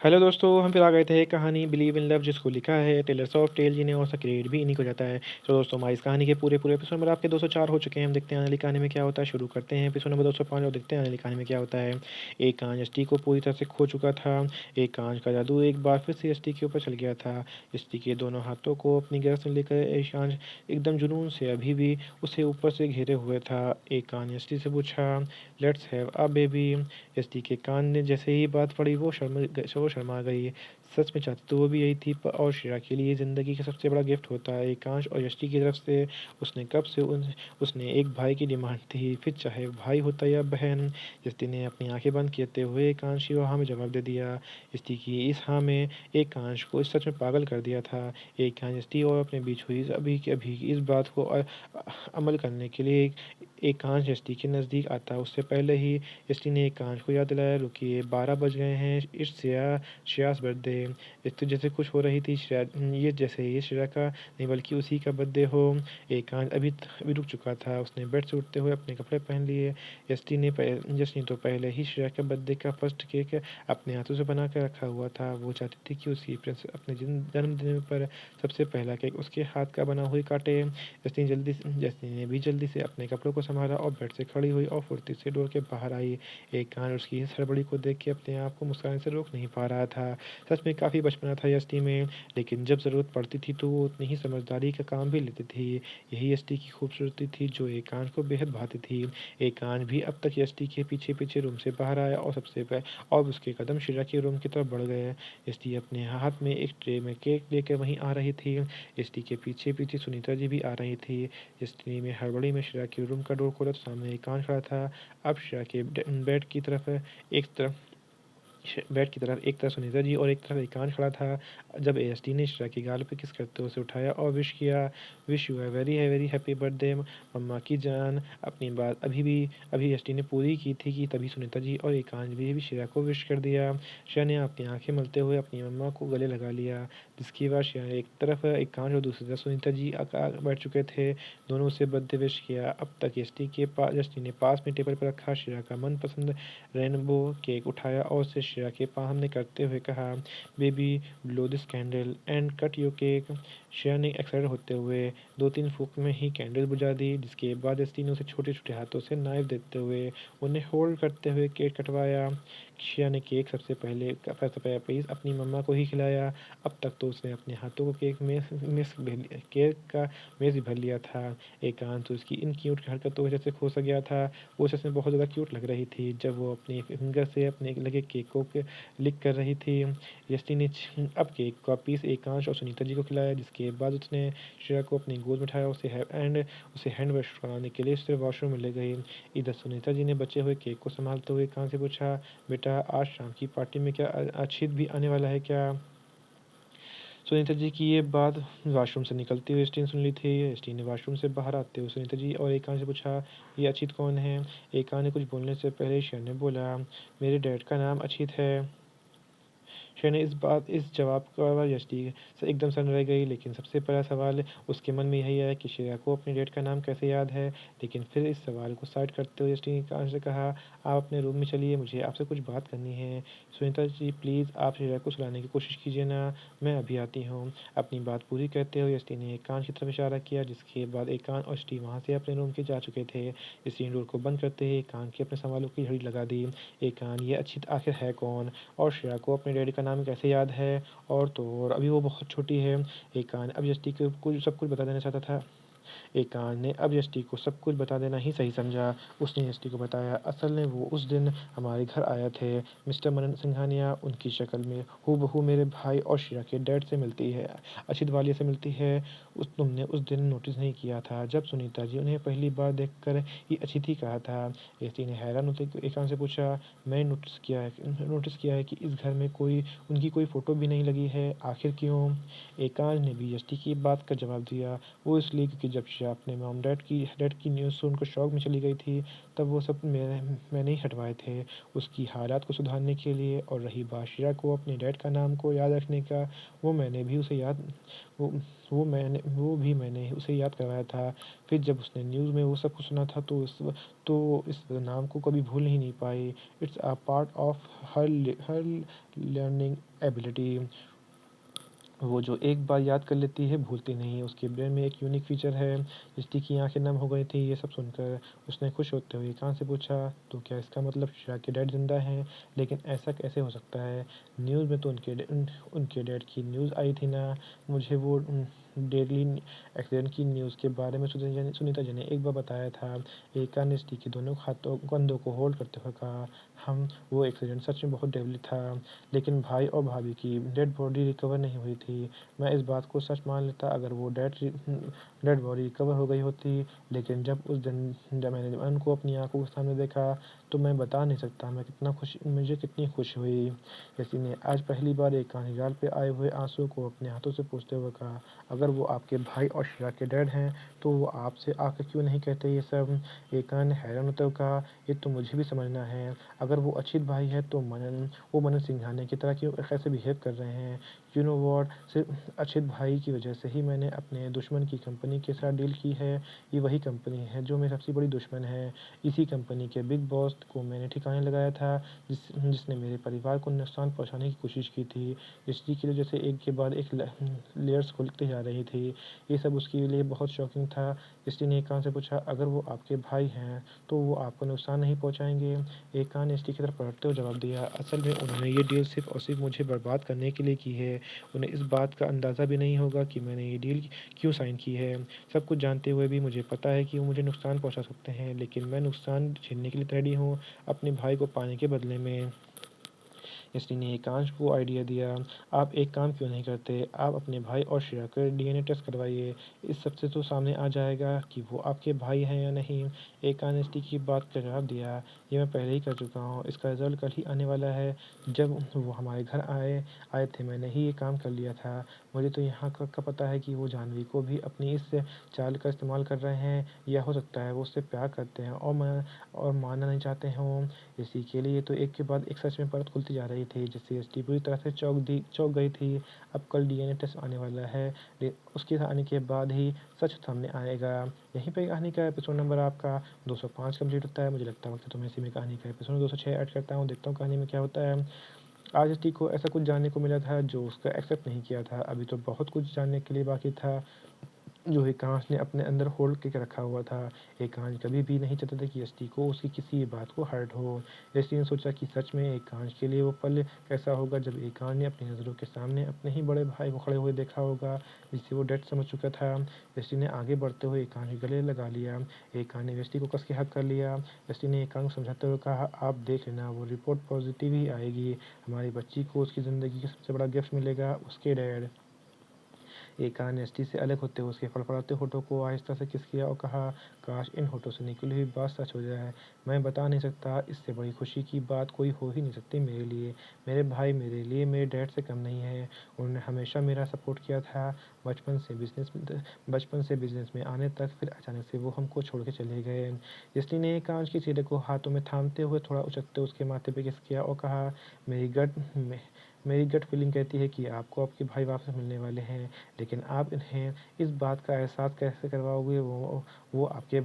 Hello दोस्तों, हम फिर आ गए थे कहानी बिलीव इन लव जिसको लिखा है टेलर्स ऑफ टेल जिन्हें और क्रिएट भी इन्हीं को जाता है। तो दोस्तों हमारी इस कहानी के पूरे एपिसोड नंबर आपके 204 हो चुके हैं। हम देखते हैं आने वाली कहानी में क्या होता है। शुरू करते हैं एपिसोड नंबर 205 और देखते हैं आने वाली कहानी में क्या होता है। एक कांच एसटी को पूरी तरह से खो चुका था। एक कांच का जादू एक बार फिर से एसटी के ऊपर चल गया था। एसटी के दोनों हाथों को अपनी गिरफ्त में लेकर ईशान एकदम जुनून से अभी भी उसे ऊपर से घेरे हुए था। एक कान एसटी से पूछा, let's have a baby. ST के कान ने जैसे ही बात पड़ी वो शर्मा गई। सच में चाहती तो वो भी यही थी और शिरा के लिए ज़िंदगी का सबसे बड़ा गिफ्ट होता है एकांश और यष्टि की तरफ से। उसने कब से उसने एक भाई की डिमांड थी, फिर चाहे भाई होता या बहन। यष्टि ने अपनी आंखें बंद करते हुए एकांश की हाँ में जवाब दे दिया। यष्टि की इस हाँ में एकांश को इस सच में पागल कर दिया था। एकांश यष्टि और अपने बीच हुई अभी के अभी इस बात को अमल करने के लिए एकांश यष्टि के नज़दीक आता। उससे पहले ही यष्टि ने एकांश को याद दिलाया, रुकिए 12 बज गए हैं, इट्स श्रेयास बर्थडे। इस तो जैसे खुश हो रही थी श्रेया, ये जैसे ये श्रेया का नहीं बल्कि उसी का बर्थडे हो। एकांश अभी रुक चुका था। उसने बेड से उठते हुए अपने कपड़े पहन लिए। यशनी तो पहले ही श्रेया के बर्थडे का फर्स्ट केक अपने हाथों से बना कर रखा हुआ था। वो चाहती थी कि उसकी प्रिंस अपने जन्मदिन पर सबसे पहला केक उसके हाथ का बना हुई काटे। यशनी ने भी जल्दी से अपने कपड़ों को संभाला और बेड से खड़ी हुई और फुर्ती से डोर के बाहर आई। एकांश उसकी इस हड़बड़ी को देख के अपने आप को मुस्कुराने से रोक नहीं पा रहा था। सच में काफ़ी बचपना था यष्टि में, लेकिन जब ज़रूरत पड़ती थी तो वो उतनी ही समझदारी का काम भी लेती थी। यही यष्टि की खूबसूरती थी जो एकांश को बेहद भाती थी। एकांश भी अब तक यष्टि के पीछे पीछे रूम से बाहर आया और उसके कदम शिरा के रूम की तरफ बढ़ गए। यष्टि अपने हाथ में एक ट्रे में केक लेकर वहीं आ रही थी। यष्टि के पीछे पीछे सुनीता जी भी आ रही थी। यष्टि में हड़बड़ी में शिरा के रूम का डोर खोला तो सामने एकांश खड़ा था। अब शिरा के बेड की तरफ एक तरफ सुनीता जी और एक तरफ एकांश खड़ा था। जब एएसटी ने शिरा की गाल पे किस करते हुए उसे उठाया और विश किया, विश यू है वेरी हैप्पी बर्थडे मम्मा की जान। अपनी बात अभी एएसटी ने पूरी की थी कि तभी सुनीता जी और एकांश भी शिरा को विश कर दिया। शिरा ने अपनी आंखें मलते हुए अपनी मम्मा को गले लगा लिया, जिसके बाद शिरा एक तरफ एकांश और दूसरी तरफ सुनीता जी बैठ चुके थे। दोनों उसे बर्थडे विश किया। अब तक एसटी ने पास में टेबल पर रखा शिरा का मनपसंद रेनबो केक उठाया और उसे श्रेया के सामने करते हुए कहा, baby blow this candle and cut your cake. Shreya ने एक्साइटेड होते हुए 2-3 फूंक में ही कैंडल बुझा दी, जिसके बाद एस्टी ने उसे छोटे छोटे हाथों से नाइफ देते हुए उन्हें होल्ड करते हुए केक कटवाया। श्रेया ने केक सबसे पीस अपनी मम्मा को ही खिलाया। अब तक तो उसने अपने हाथों को केक का मेज़ भी भर लिया था। एकांत तो उसकी इन क्यूट हरकतों वजह से खो सा गया था। वो सच में बहुत ज़्यादा क्यूट लग रही थी जब वो अपने फिंगर से अपने लगे केक को लिक कर रही थी। यष्टि ने अब केक का पीस एकांश और सुनीता जी को खिलाया, जिसके बाद उसने श्रेया को अपनी गोद में उठाया उसे हैंड वॉश कराने के लिए सिर्फ वॉशरूम में ले गई। इधर सुनीता जी ने बचे हुए केक को संभालते हुए एकांश से पूछा, बेटा आज शाम की पार्टी में क्या अक्षित भी आने वाला है क्या? सुनीता जी की ये बात वॉशरूम से निकलते हुए एस्टी ने सुन ली थी। एस्टी ने वॉशरूम से बाहर आते हुए सुनीता जी और एकांश से पूछा, ये अचित कौन है? एकांश ने कुछ बोलने से पहले शेर ने बोला, मेरे डैड का नाम अचित है। शेर ने इस जवाब का यष्टि से एकदम सन रह गई, लेकिन सबसे बड़ा सवाल उसके मन में यही आया कि श्रेया को अपने डैड का नाम कैसे याद है। लेकिन फिर इस सवाल को साइड करते हुए यष्टि ने एकांश से कहा, आप अपने रूम में चलिए, मुझे आपसे कुछ बात करनी है। सुनीता जी प्लीज़ आप श्रेया को सुलाने की कोशिश कीजिए ना, मैं अभी आती हूँ। अपनी बात पूरी करते हुए यष्टि ने एकांश की तरफ इशारा किया, जिसके बाद एकांश और यष्टि वहाँ से अपने रूम के जा चुके थे। यष्टि ने डोर को बंद करते ही एकांश के अपने सवालों की झड़ी लगा दी। एकांश ये अचित आखिर है कौन, और श्रेया को अपने डैडी का नाम कैसे याद है? और तो और अभी वो बहुत छोटी है। एकांश अब यष्टि को सब कुछ बता देना चाहता था। एकांश ने अब यष्टि को सब कुछ बता देना ही सही समझा। उसने यष्टि को बताया, असल में वो उस दिन हमारे घर आए थे मिस्टर मनन सिंघानिया। उनकी शक्ल में हूबहू मेरे भाई और श्रेया के डैड से मिलती है, अचित वालिया से मिलती है। तुमने उस दिन नोटिस नहीं किया था जब सुनीता जी उन्हें पहली बार देखकर ही अचित ही कहा था? यष्टि ने हैरान होते एकांश से पूछा, मैं नोटिस किया है कि इस घर में उनकी कोई फ़ोटो भी नहीं लगी है, आखिर क्यों? एकांश ने भी यष्टि की बात का जवाब दिया, वो इसलिए क्योंकि जब शिरा अपने मॉम डैड की न्यूज़ सुनकर शॉक में चली गई थी। तब वो सब मैंने ही हटवाए थे उसकी हालात को सुधारने के लिए। और रही बात शिरा को अपने डैड का नाम को याद रखने का, वो मैंने भी उसे याद वो वो भी मैंने उसे याद करवाया था। फिर जब उसने न्यूज़ में वो सब कुछ सुना था तो इस नाम को कभी भूल ही नहीं पाई। It's a part of her learning ability. वो जो एक बार याद कर लेती है भूलती नहीं है। उसके ब्रेन में एक यूनिक फीचर है। रिश्ती की आंखें नम हो गई थी ये सब सुनकर। उसने खुश होते हुए कान से पूछा, तो क्या इसका मतलब शिरा के डैड जिंदा हैं? लेकिन ऐसा कैसे हो सकता है? न्यूज़ में तो उनके डैड की न्यूज़ आई थी ना। मुझे वो डेडली एक्सीडेंट की न्यूज़ के बारे में सुनीता जी ने एक बार बताया था। एका ने रिश्ती के दोनों कंधों को होल्ड करते हुए कहा, हम वो एक्सीडेंट सच में बहुत डेडली था। लेकिन भाई और भाभी की डेड बॉडी रिकवर नहीं हुई थी। मैं इस बात को सच मान लेता अगर वो डेड बॉडी रिकवर हो गई होती। लेकिन जब उस दिन जब मैंने उनको अपनी आंखों के सामने देखा तो मैं बता नहीं सकता मुझे कितनी खुशी हुई। किसी ने आज पहली बार एक कहानीलाल पे आए हुए आंसू को अपने हाथों से पोंछते हुए कहा, अगर वो आपके भाई और शिरा के डैड हैं तो वो आपसे आकर क्यों नहीं कहते ये सब? एकान ने हैरान होते हुए कहा, ये तो मुझे भी समझना है। अगर वो अचित भाई है तो मनन सिंघानिया की तरह क्यों कैसे बिहेव कर रहे हैं? यू नो व्हाट, सिर्फ अचित भाई की वजह से ही मैंने अपने दुश्मन की कंपनी के साथ डील की है। ये वही कंपनी है जो मेरी सबसे बड़ी दुश्मन है। इसी कंपनी के बिग बॉस को मैंने ठिकाने लगाया था जिसने मेरे परिवार को नुकसान पहुंचाने की कोशिश की थी। रिश्ते की वजह से एक के बाद एक लेयर्स खुलती जा रही थी। ये सब उसके लिए बहुत शॉकिंग था। रिश्ते ने एकांत से पूछा, अगर वो आपके भाई हैं तो वो आपको नुकसान नहीं पहुंचाएंगे? एकांत ने रिश्ते की तरफ पलटते हुए जवाब दिया, असल में उन्होंने ये डील सिर्फ और सिर्फ मुझे बर्बाद करने के लिए की है। उन्हें इस बात का अंदाज़ा भी नहीं होगा कि मैंने ये डील क्यों साइन की है। सब कुछ जानते हुए भी मुझे पता है कि वो मुझे नुकसान पहुंचा सकते हैं, लेकिन मैं नुकसान झेलने के लिए रेडी हूँ अपने भाई को पाने के बदले में। इसलिए ने एकांश को आइडिया दिया, आप एक काम क्यों नहीं करते, आप अपने भाई और श्रेया का डीएनए टेस्ट करवाइए। इस सबसे तो सामने आ जाएगा कि वो आपके भाई हैं या नहीं। एकांश ने इसकी की बात का जवाब दिया, ये मैं पहले ही कर चुका हूँ, इसका रिजल्ट कल ही आने वाला है। जब वो हमारे घर आए आए थे मैंने ही ये काम कर लिया था। मुझे तो यहाँ का पता है कि वो जानवी को भी अपनी इस चाल का इस्तेमाल कर रहे हैं, या हो सकता है वो उससे प्यार करते हैं और मानना नहीं चाहते हों। इसी के लिए तो एक के बाद एक सच में परत खुलती जा रही थी, जिससे एसटी पूरी तरह से चौंक गई थी। अब कल डीएनए टेस्ट आने वाला है। उसके आने के बाद ही सच सामने आएगा। यहीं पे कहानी का एपिसोड नंबर आपका 205 कंप्लीट होता है। मुझे लगता है वक्त है तो मैं इसी में कहानी का एपिसोड 206 ऐड करता हूँ। देखता हूँ कहानी में क्या होता है। आज एसटी को ऐसा कुछ जानने को मिला था जो उसका एक्सेप्ट नहीं किया था। अभी तो बहुत कुछ जानने के लिए बाकी था जो एकांश ने अपने अंदर होल्ड करके रखा हुआ था। एकांश कभी भी नहीं चाहता था कि एसटी को उसकी किसी भी बात को हर्ट हो। एसटी ने सोचा कि सच में एकांश के लिए वो पल कैसा होगा जब एकांश ने अपनी नज़रों के सामने अपने ही बड़े भाई को खड़े हुए देखा होगा, जिससे वो डेड समझ चुका था। एसटी ने आगे बढ़ते हुए एकांश के गले लगा लिया। एकांश ने एसटी को कस के हक कर लिया। एसटी ने एकांश को समझाते हुए कहा, आप देख लेना, वो रिपोर्ट पॉजिटिव ही आएगी। हमारी बच्ची को उसकी ज़िंदगी का सबसे बड़ा गिफ्ट मिलेगा, उसके डैड। एकांत ने एसटी से अलग होते हुए उसके फड़फड़ाते होठों को आहिस्ता से किस किया और कहा, काश इन होठों से निकली हुई बात सच हो जाए। मैं बता नहीं सकता, इससे बड़ी खुशी की बात कोई हो ही नहीं सकती मेरे लिए। मेरे भाई मेरे लिए मेरे डैड से कम नहीं है। उन्होंने हमेशा मेरा सपोर्ट किया था, बचपन से बिजनेस में आने तक, फिर अचानक से वो हमको छोड़ के चले गए। इसलिए ने एकांत के चेहरे को हाथों में थामते हुए थोड़ा उचकते उसके माथे पे किस किया और कहा, मेरी गट मेरी गट फीलिंग कहती है कि आपको आपके भाई वापस मिलने वाले हैं। लेकिन आप इन्हें इस बात का एहसास कैसे करवाओगे वो आपके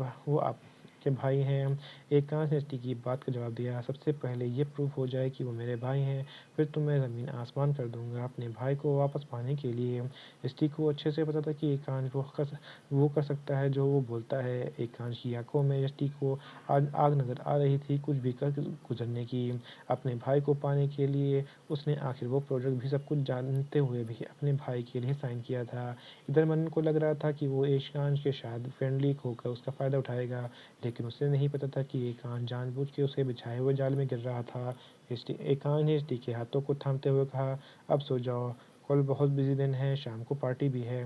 भाई हैं? एकांश ने एसटी की बात का जवाब दिया, सबसे पहले ये प्रूफ हो जाए कि वो मेरे भाई हैं, फिर तो मैं ज़मीन आसमान कर दूंगा अपने भाई को वापस पाने के लिए। एसटी को अच्छे से पता था कि एकांश वो कर सकता है जो वो बोलता है। एकांश की आंखों में एसटी को आज आग नज़र आ रही थी कुछ भी कर गुजरने की। अपने भाई को पाने के लिए उसने आखिर वो प्रोजेक्ट भी सब कुछ जानते हुए भी अपने भाई के लिए साइन किया था। इधर मनन को लग रहा था कि वो एकांश के साथ फ्रेंडली होकर उसका फ़ायदा उठाएगा, लेकिन उसे नहीं पता था कि एकांश जानबूझ के उसे बिछाए हुए जाल में गिर रहा था। एकांश ने एसटी के हाथों को थामते हुए कहा, अब सो जाओ, कल बहुत बिजी दिन है, शाम को पार्टी भी है।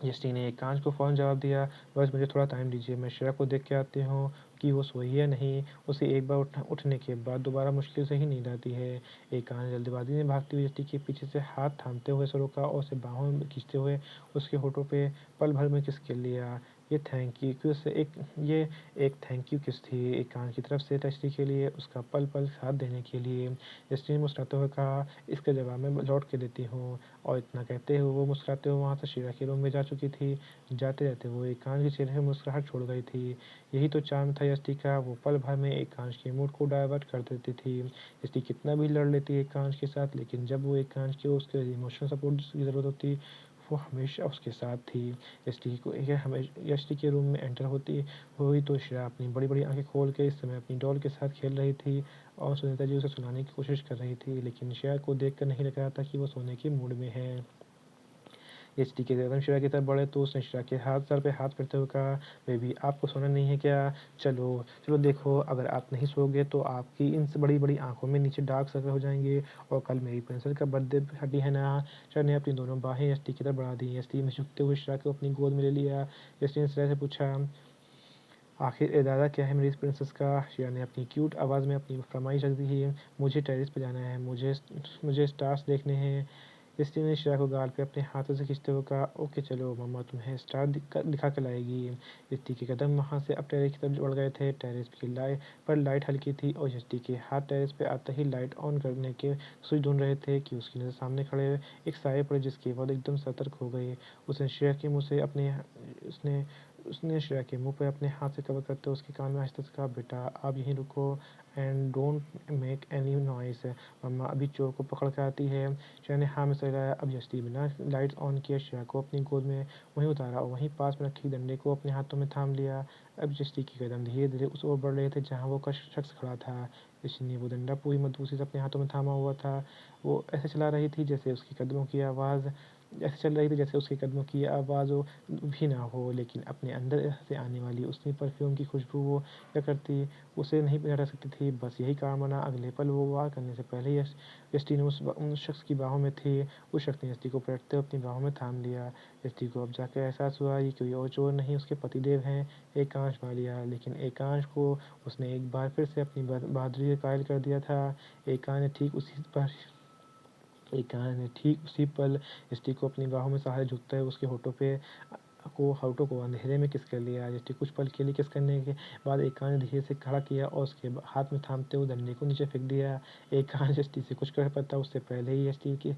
यष्टि ने एकांश को फ़ौरन जवाब दिया, बस मुझे थोड़ा टाइम दीजिए, मैं श्रेया को देख के आती हूँ कि वो सोई है या नहीं। उसे एक बार उठने के बाद दोबारा मुश्किल से ही नींद आती है। एकांश जल्दबाजी में भागती हुई यष्टि के पीछे से हाथ थामते हुए उसे रोका और उसे बाहों में खींचते हुए उसके होठों पे पल भर में किस कर लिया। ये थैंक यू किस एक ये एक थैंक यू किस थी एकांश की तरफ से एसटी के लिए, उसका पल-पल साथ देने के लिए। एसटी ने मुस्कुराते हुए कहा, "इसका जवाब मैं लौट के देती हूँ।" और इतना कहते हुए वो मुस्कुराते हुए वहाँ से शीला के रूम में जा चुकी थी। जाते-जाते वो एकांश के चेहरे पे मुस्कुराहट छोड़ गई थी। यही तो चार्म था एसटी का, वो पल भर में एकांश के मूड को डायवर्ट कर देती थी। एसटी कितना भी लड़ लेती एकांश के साथ, लेकिन जब वो एकांश को उसके इमोशनल सपोर्ट की ज़रूरत होती, वो हमेशा उसके साथ थी। एसटी को ये हमें एसटी के रूम में एंटर होती हुई तो श्रेया अपनी बड़ी-बड़ी आँखें खोल के इस समय अपनी डॉल के साथ खेल रही थी और सुनीता जी उसे सुलाने की कोशिश कर रही थी, लेकिन श्रेया को देखकर नहीं लग रहा था कि वो सोने के मूड में है। एसटी के कदम श्रेया की तरफ बढ़े तो उसने श्रेया के हाथ सर पे हाथ फेरते हुए कहा, "बेबी आपको सोना नहीं है क्या? चलो, चलो देखो अगर आप नहीं सोओगे तो आपकी इन बड़ी-बड़ी आँखों में नीचे डार्क सर्कल हो जाएँगे और कल मेरी प्रिंसेस का बर्थडे पार्टी है ना।" श्रेया ने अपनी दोनों बाहें एसटी की तरफ बढ़ा दी। एसटी ने झुकते हुए श्रेया को अपनी गोद में ले लिया। एसटी ने श्रेया से पूछा, "आखिर इरादा क्या है मेरी इस प्रिंसेस का?" श्रेया ने अपनी क्यूट आवाज़ में अपनी फरमाइश रख दी है, "मुझे टेरेस पे जाना है, मुझे स्टार्स देखने हैं।" स्त्री ने श्रेया को गाल पे अपने हाथों से खींचते हुए कहा, "ओके चलो, मम्मा तुम्हें स्टार दिखा के लाएगी।" स्त्री के कदम वहाँ से अब टेरेस की तरफ बढ़ गए थे। टेरेस की लाइट हल्की थी और स्त्री के हाथ टेरेस पे आते ही लाइट ऑन करने के स्विच ढूंढ रहे थे कि उसकी नज़र सामने खड़े एक साये पड़े जिसके बाद एकदम सतर्क हो गई। उसने श्रेया के मुँह से अपने उसने उसने श्रेया के मुँह पे अपने हाथ से कवर करते हुए उसके कान में आहिस्ता से कहा, "बेटा आप यहीं रुको and don't make any noise, मम्मा अभी चोर को पकड़ के आती है।" श्रेया ने हाँ में सिर हिलाया। अब यष्टि बिना लाइट्स ऑन किए श्रेया को अपनी गोद में वहीं उतारा और वहीं पास में रखी डंडे को अपने हाथों में थाम लिया। अब यष्टि के कदम धीरे-धीरे उस ओर बढ़ रहे थे जहाँ वो शख्स खड़ा था। यष्टि ने वो डंडा पूरी मजबूती से अपने हाथों में थामा हुआ था। वो ऐसे चला रही थी जैसे उसके कदमों की आवाज़ ऐसे चल रही थी जैसे उसके कदमों की आवाज़ हो भी ना हो, लेकिन अपने अंदर से आने वाली उसी परफ्यूम की खुशबू वो क्या करती, उसे नहीं हटा सकती थी। बस यही कारण बना अगले पल वो वार करने से पहले ही यष्टि ने उस शख्स की बाहों में थी। उस शख्स ने यष्टि को पलटते हुए अपनी बाहों में थाम लिया। यष्टि को अब जाकर एहसास हुआ ये कोई और चोर नहीं उसके पतिदेव हैं, एकांश वालिया। लेकिन एकांश को उसने एक बार फिर से अपनी बहादुरी से कायल कर दिया था। एकांश ने ठीक उसी पर ठीक उसी पल यष्टि को अपनी बाहों में सहारे झुकता है उसके होठों को अंधेरे में किस कर लिया। यष्टि कुछ पल के लिए किस करने के बाद एकांश ने धीरे से खड़ा किया और उसके हाथ में थामते हुए डंडे को नीचे फेंक दिया। एकांश यष्टि से कुछ कर पाता उससे पहले ही यष्टि की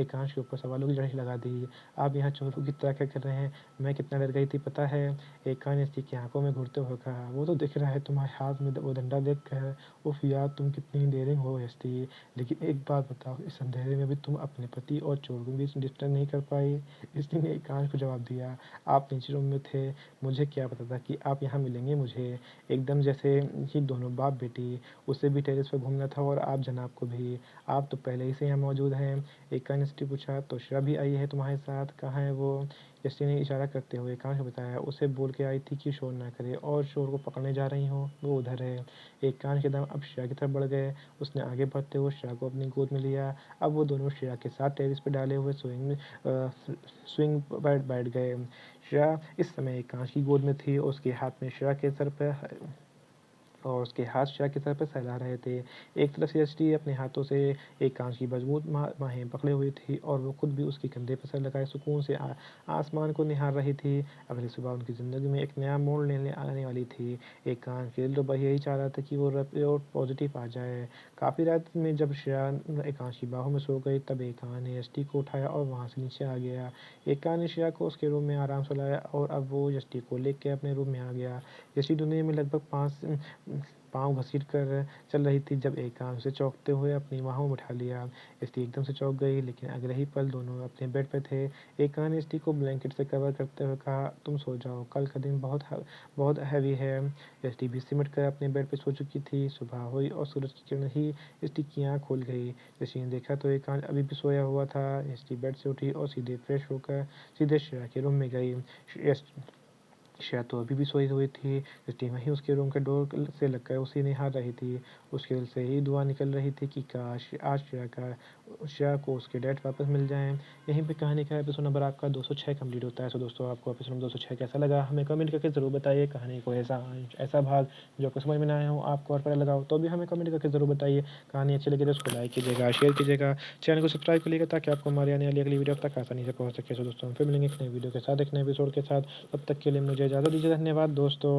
एकांश के ऊपर सवालों की झड़ी लगा दी। "आप यहाँ चोरों की तरह क्या कर रहे हैं? मैं कितना डर गई थी पता है?" एकांश ने यष्टि की आंखों में घूरते हुए कहा, "वो तो दिख रहा है तुम्हारे हाथ में वो डंडा देख कर। उफ यार तुम कितनी डेयरिंग हो यष्टि। लेकिन एक बात बताओ इस अंधेरे में भी तुम अपने पति और चोर को भी डिस्टर्ब नहीं कर पाई?" यष्टि ने एकांश को जवाब दिया, "आप नीचे रूम में थे, मुझे क्या पता था कि आप यहाँ मिलेंगे मुझे। एकदम जैसे ही दोनों बाप बेटी, उसे भी टेरेस पर घूमना था और आप जनाब को भी। आप तो पहले ही से यहाँ मौजूद हैं।" एकांश ने यष्टि पूछा, "तो श्रेया भी आई है तुम्हारे साथ, कहाँ है वो?" यष्टि ने इशारा करते हुए एकांश को बताया, "उसे बोल के आई थी कि शोर ना करे और चोर को पकड़ने जा रही हूँ, वो उधर है।" एकांश के कदम अब श्रेया की तरफ बढ़ गए। उसने आगे बढ़ते हुए श्रेया को अपनी गोद में लिया। अब वो दोनों श्रेया के साथ टेरेस पे डाले हुए स्विंग पर बैठ गए। श्रेया इस समय एकांश की गोद में थी और उसके हाथ में श्रेया के सर पे और उसके हाथ श्रेया के सर पे सहला रहे थे। एक तरफ से यष्टि अपने हाथों से एकांश की मजबूत बाहें पकड़े हुई थी और वो खुद भी उसके कंधे पर सर लगाए सुकून से आसमान को निहार रही थी। अगली सुबह उनकी ज़िंदगी में एक नया मोड़ लेने आने वाली थी। एकांश के दिल तो बस यही चाह रहा था कि वो और पॉजिटिव आ जाए। काफ़ी रात में जब श्रेया एकांश की बाहों में सो गई तब एकांश ने यष्टि को उठाया और वहाँ से नीचे आ गया। एकांश ने श्रेया को उसके रूम में आराम से लाया और अब वो यष्टि को लेकर अपने रूम में आ गया। यष्टि दुनिया में लगभग 5 पाँव घसीट कर चल रही थी जब एकांश उसे चौंकते हुए अपनी बाहों में उठा लिया। स्त्री एकदम से चौंक गई, लेकिन अगले ही पल दोनों अपने बेड पे थे। एकांश ने स्त्री को ब्लैंकेट से कवर करते हुए कहा, "तुम सो जाओ, कल का दिन बहुत हैवी है।" स्त्री भी सिमट कर अपने बेड पे सो चुकी थी। सुबह हुई और सूरज की किरण ही स्त्री की आँख खोल गई। स्त्री ने देखा तो एकांश अभी भी सोया हुआ था। स्त्री बेड से उठी और सीधे फ्रेश होकर सीधे श्रेया के रूम में गई। श्रेया तो अभी भी सोई हुई थी। स्टीव वहीं उसके रूम के डोर से लगकर उसे निहार रही थी। उसके दिल से ही दुआ निकल रही थी कि काश आज श्रेया का शाह को उसके डैड वापस मिल जाएँ। यहीं पे कहानी का एपिसोड नंबर आपका 206 कंप्लीट होता है। सो दोस्तों, आपको एपिसोड नंबर 206 कैसा लगा हमें कमेंट करके ज़रूर बताइए। कहानी को ऐसा ऐसा भाग जो आपको समझ में ना आया हो, आपको और पता लगा हो, तो भी हमें कमेंट करके ज़रूर बताइए। कहानी अच्छी लगी तो उसको लाइक कीजिएगा, शेयर कीजिएगा, चैनल को सब्सक्राइब कर लीजिएगा ताकि आपको हमारी आने वाली अगली वीडियो अब तक आसानी से पहुँच सके। सो दोस्तों, हम फिर मिलेंगे एक नई वीडियो के साथ, एक नए एपिसोड के साथ। तब तक के लिए मुझे इजाज़त दीजिए। धन्यवाद दोस्तों।